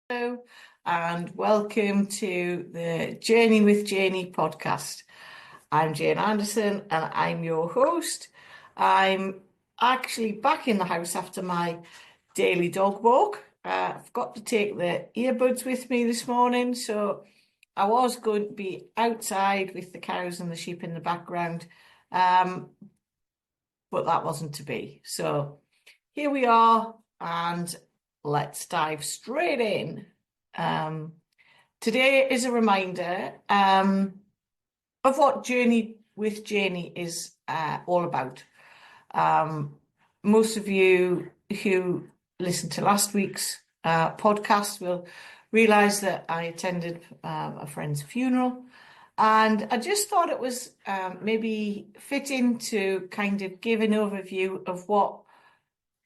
Hello, and welcome to the Journey with Janey podcast. I'm Jane Anderson and I'm your host. I'm actually back in the house after my daily dog walk. I've got to take the earbuds with me this morning, so I was going to be outside with the cows and the sheep in the background, um, but that wasn't to be. So here we are, and let's dive straight in. Um, Today is a reminder of what Journey with Janey is all about. Most of you who listened to last week's podcast will realise that I attended a friend's funeral, and I just thought it was maybe fitting to kind of give an overview of what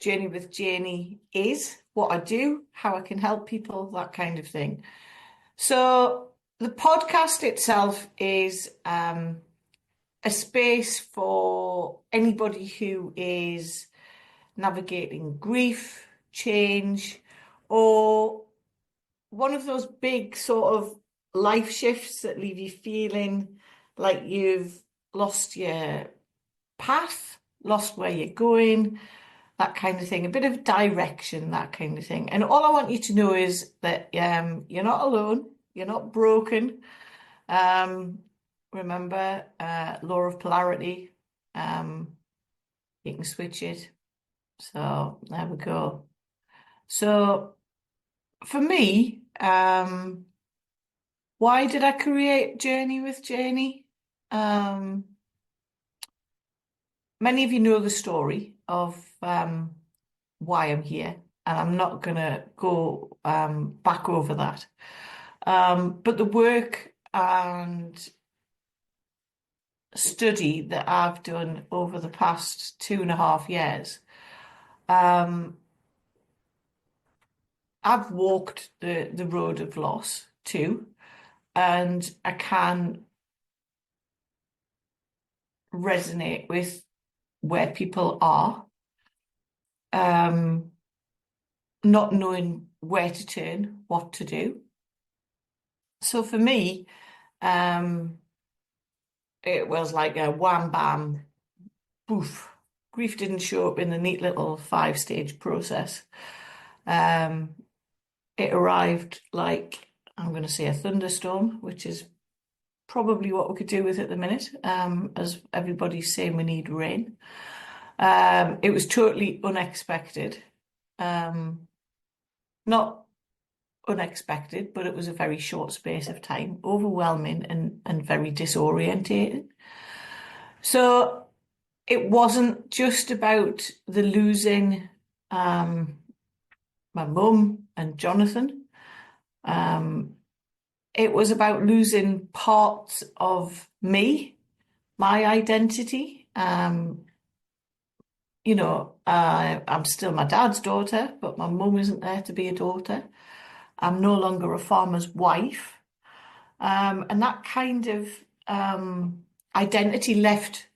Journey with Janey is, what I do, how I can help people, that kind of thing. So the podcast itself is a space for anybody who is navigating grief, change, or one of those big sort of life shifts that leave you feeling like you've lost your path, lost where you're going, that kind of thing, a bit of direction, that kind of thing. And all I want you to know is that you're not alone, you're not broken. Remember, law of polarity, you can switch it. So there we go. So for me, why did I create Journey with Janey? Many of you know the story of why I'm here, and I'm not going to go back over that. But the work and study that I've done over the past 2.5 years, I've walked the road of loss too, and I can resonate with where people are, not knowing where to turn, what to do. So for me, it was like a wham bam, poof. Grief didn't show up in the neat little 5-stage process. It arrived like, I'm going to say, a thunderstorm, which is probably what we could do with at the minute, as everybody's saying we need rain. It was totally unexpected. Not unexpected, but it was a very short space of time, overwhelming and very disorientating. So it wasn't just about the losing my mum and Jonathan. It was about losing parts of me, my identity. I'm still my dad's daughter, but my mum isn't there to be a daughter. I'm no longer a farmer's wife. And that kind of identity left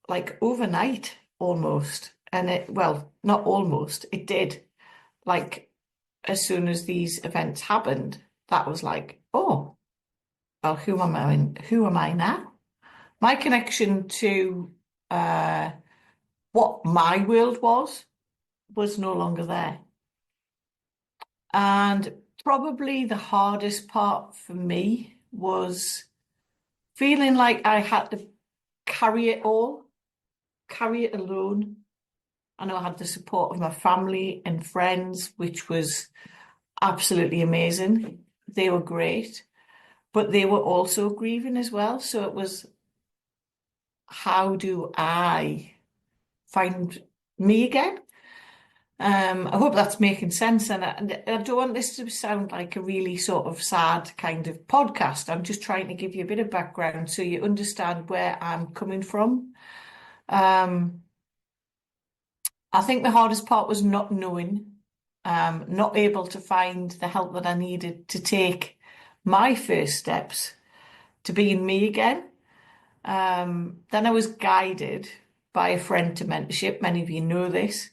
like overnight almost. And well, not almost, it did. Like as soon as these events happened, that was like, oh, well, who am I now? My connection to what my world was no longer there. And probably the hardest part for me was feeling like I had to carry it all, carry it alone. I know I had the support of my family and friends, which was absolutely amazing. They were great, but they were also grieving as well. So it was, how do I find me again? I hope that's making sense, and I don't want this to sound like a really sort of sad kind of podcast. I'm just trying to give you a bit of background so you understand where I'm coming from. I think the hardest part was not knowing, not able to find the help that I needed to take my first steps to being me again. Then I was guided by a friend to mentorship. Many of you know this.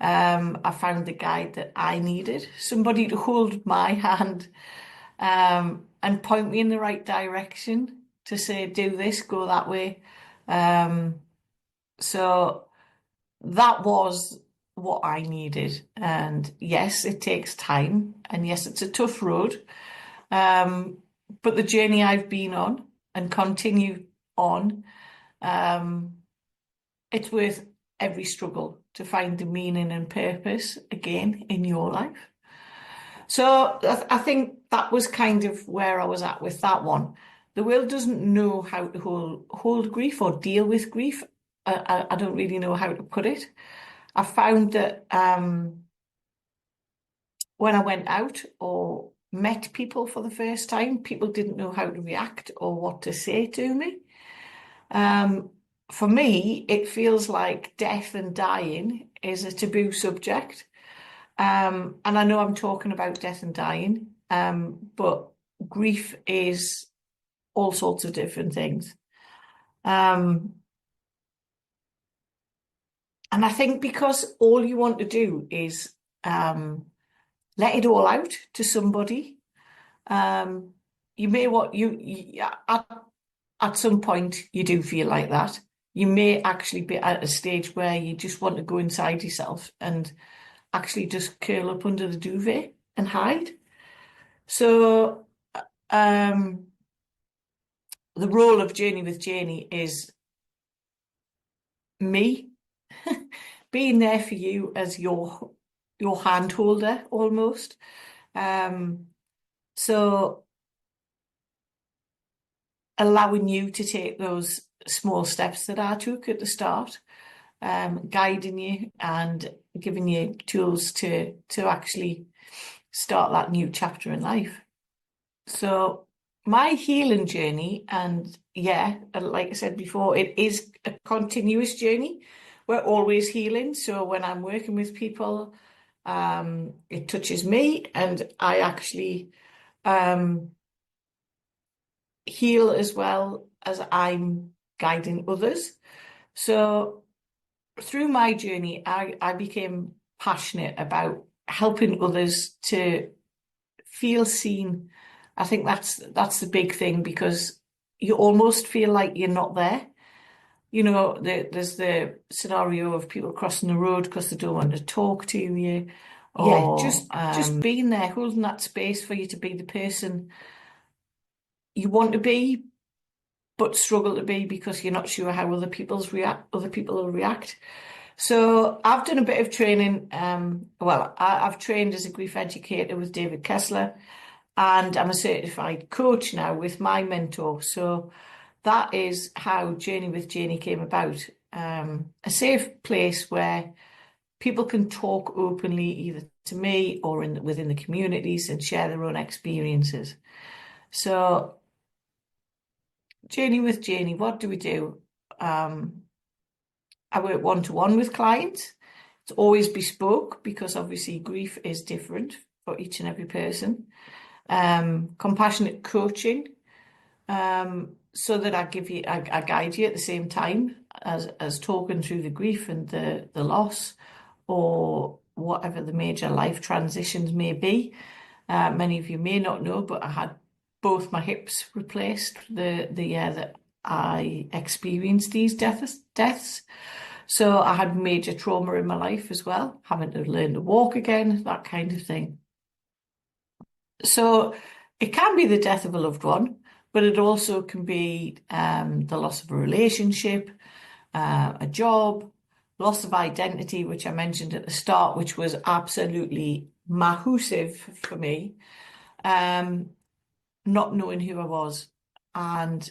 I found the guide that I needed, somebody to hold my hand and point me in the right direction to say, do this, go that way. Um, so that was what I needed. And yes, it takes time. And yes, it's a tough road. Um, but the journey I've been on and continue on, um, it's worth every struggle to find the meaning and purpose again in your life. So I think that was kind of where I was at with that one. The world doesn't know how to hold grief or deal with grief. I don't really know how to put it. I found that when I went out or met people for the first time, people didn't know how to react or what to say to me. Um, for me, it feels like death and dying is a taboo subject. And I know I'm talking about death and dying, but grief is all sorts of different things. Um, and I think because all you want to do is let it all out to somebody, um, you may what at some point you do feel like that. You may actually be at a stage where you just want to go inside yourself and actually just curl up under the duvet and hide. So um, the role of Journey with Janey is me being there for you as your hand holder almost. Um, so allowing you to take those small steps that I took at the start, guiding you and giving you tools to actually start that new chapter in life. So my healing journey, and yeah, like I said before, it is a continuous journey. We're always healing. So when I'm working with people, it touches me, and I actually um, heal as well as I'm guiding others. So through my journey, I became passionate about helping others to feel seen. I think that's the big thing because you almost feel like you're not there. You know, there's the scenario of people crossing the road because they don't want to talk to you, Yeah, or just being there, holding that space for you to be the person you want to be, but struggle to be because you're not sure how other people will react. So I've done a bit of training. I've trained as a grief educator with David Kessler, and I'm a certified coach now with my mentor. So that is how Journey with Janey came about. A safe place where people can talk openly, either to me or within the communities, and share their own experiences. So, Journey with Janey, what do we do? Um, I work one to one with clients. It's always bespoke because obviously grief is different for each and every person. Compassionate coaching, so that I guide you at the same time as talking through the grief and the loss or whatever the major life transitions may be. Many of you may not know, but I had both my hips replaced the year that I experienced these deaths. So I had major trauma in my life as well, having to learn to walk again, that kind of thing. So it can be the death of a loved one, but it also can be the loss of a relationship, a job, loss of identity, which I mentioned at the start, which was absolutely massive for me, um, not knowing who I was. And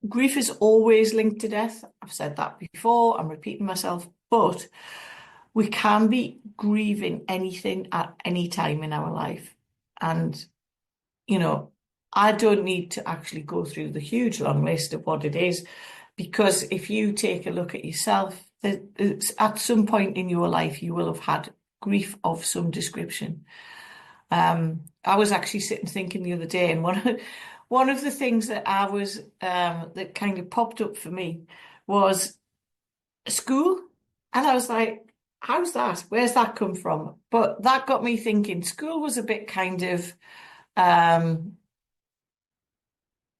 grief is always linked to death. I've said that before, I'm repeating myself, but we can be grieving anything at any time in our life. And you know, I don't need to actually go through the huge long list of what it is, because if you take a look at yourself, at some point in your life, you will have had grief of some description. I was actually sitting thinking the other day, and one of the things that I was that kind of popped up for me was school. And I was like, how's that? Where's that come from? But that got me thinking school was a bit kind of, um,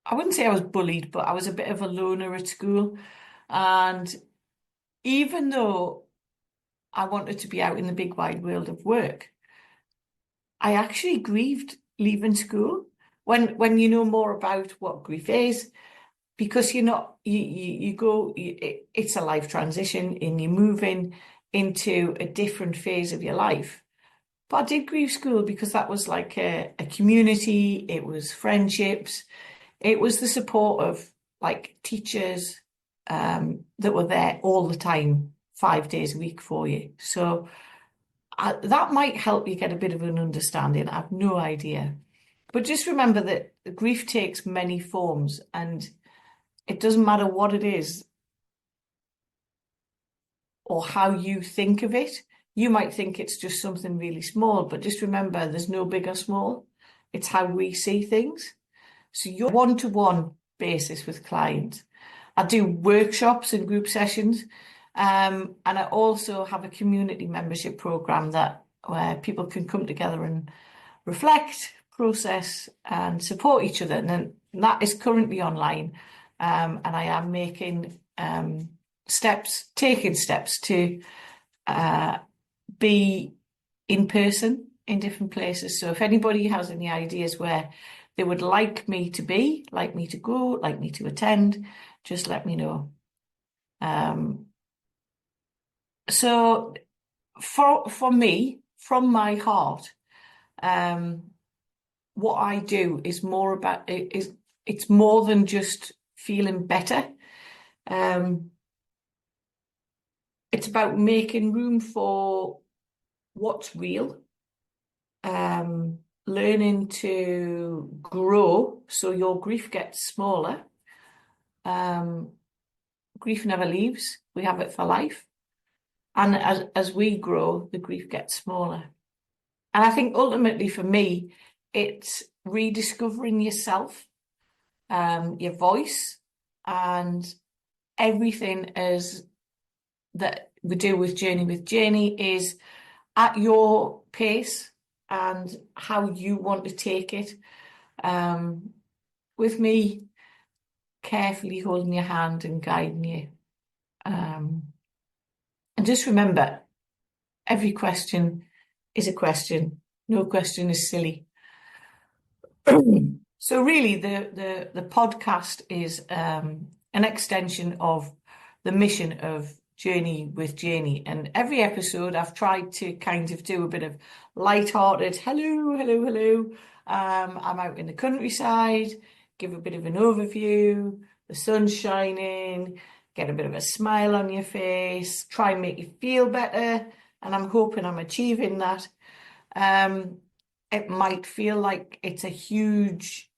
I wouldn't say I was bullied, but I was a bit of a loner at school. And even though I wanted to be out in the big wide world of work, I actually grieved leaving school. When you know more about what grief is, because you're not you go it's a life transition and you're moving into a different phase of your life. But I did grieve school because that was like a community, it was friendships, it was the support of like teachers that were there all the time, 5 days a week for you. So that might help you get a bit of an understanding. I have no idea. But just remember that grief takes many forms, and it doesn't matter what it is or how you think of it. You might think it's just something really small, but just remember there's no big or small. It's how we see things. So you're one-to-one basis with clients. I do workshops and group sessions, and I also have a community membership program that where people can come together and reflect, process, and support each other. And then that is currently online, and I am making taking steps to be in person in different places. So if anybody has any ideas where they would like me to be, like me to go, like me to attend, just let me know. So for me, from my heart, what I do is more about it's more than just feeling better. It's about making room for what's real, learning to grow so your grief gets smaller. Grief never leaves. We have it for life. And as we grow, the grief gets smaller. And I think ultimately for me, it's rediscovering yourself, your voice, and everything as that we do with Journey with Janey is at your pace and how you want to take it. With me carefully holding your hand and guiding you. And just remember, every question is a question. No question is silly. So really, the podcast is an extension of the mission of Journey with Janey. And every episode, I've tried to kind of do a bit of light-hearted, hello, hello, hello. I'm out in the countryside, give a bit of an overview, the sun's shining, get a bit of a smile on your face, try and make you feel better. And I'm hoping I'm achieving that. It might feel like it's a huge,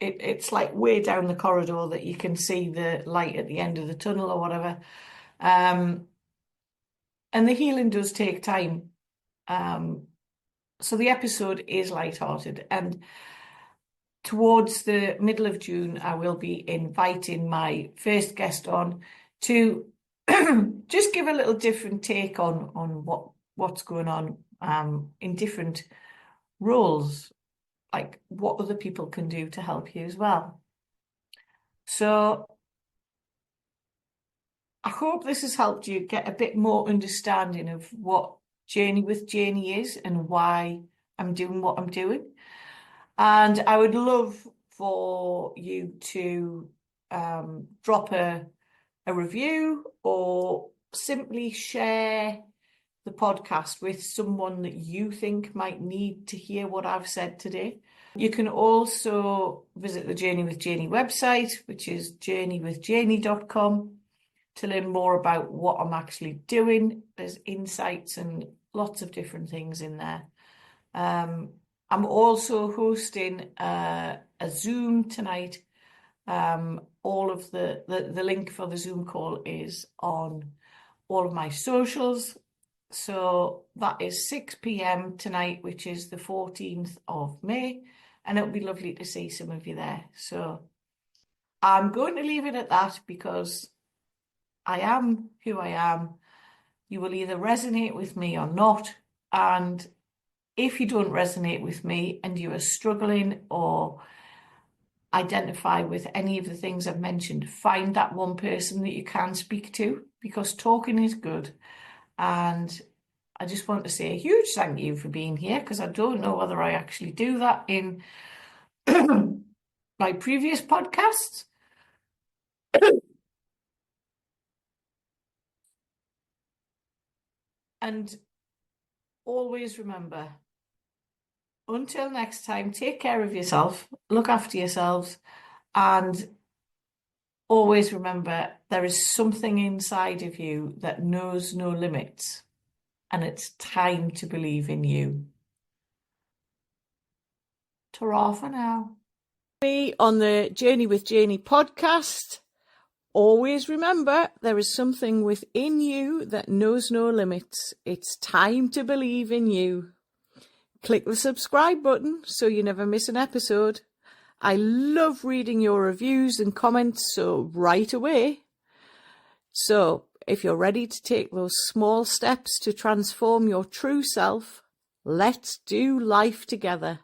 it's like way down the corridor that you can see the light at the end of the tunnel or whatever. And the healing does take time. So the episode is light-hearted. And towards the middle of June, I will be inviting my first guest on to just give a little different take on what's going on in different roles, like what other people can do to help you as well. So I hope this has helped you get a bit more understanding of what Journey with Janey is and why I'm doing what I'm doing. And I would love for you to drop a review or simply share the podcast with someone that you think might need to hear what I've said today. You can also visit the Journey with Janey website, which is journeywithjaney.com, to learn more about what I'm actually doing. There's insights and lots of different things in there. I'm also hosting a Zoom tonight. All of the link for the Zoom call is on all of my socials. So that is 6 p.m. tonight, which is the 14th of May, and it'll be lovely to see some of you there. So I'm going to leave it at that because I am who I am, You will either resonate with me or not. And if you don't resonate with me and you are struggling or identify with any of the things I've mentioned, find that one person that you can speak to, because talking is good. And I just want to say a huge thank you for being here, because I don't know whether I actually do that in my previous podcasts. And always remember, until next time, take care of yourself, look after yourselves, and always remember there is something inside of you that knows no limits, and it's time to believe in you. Ta-ra for now. Me on the Journey with Janey podcast. Always remember there is something within you that knows no limits. It's time to believe in you. Click the subscribe button so you never miss an episode. I love reading your reviews and comments, so right away. So if you're ready to take those small steps to transform your true self, let's do life together.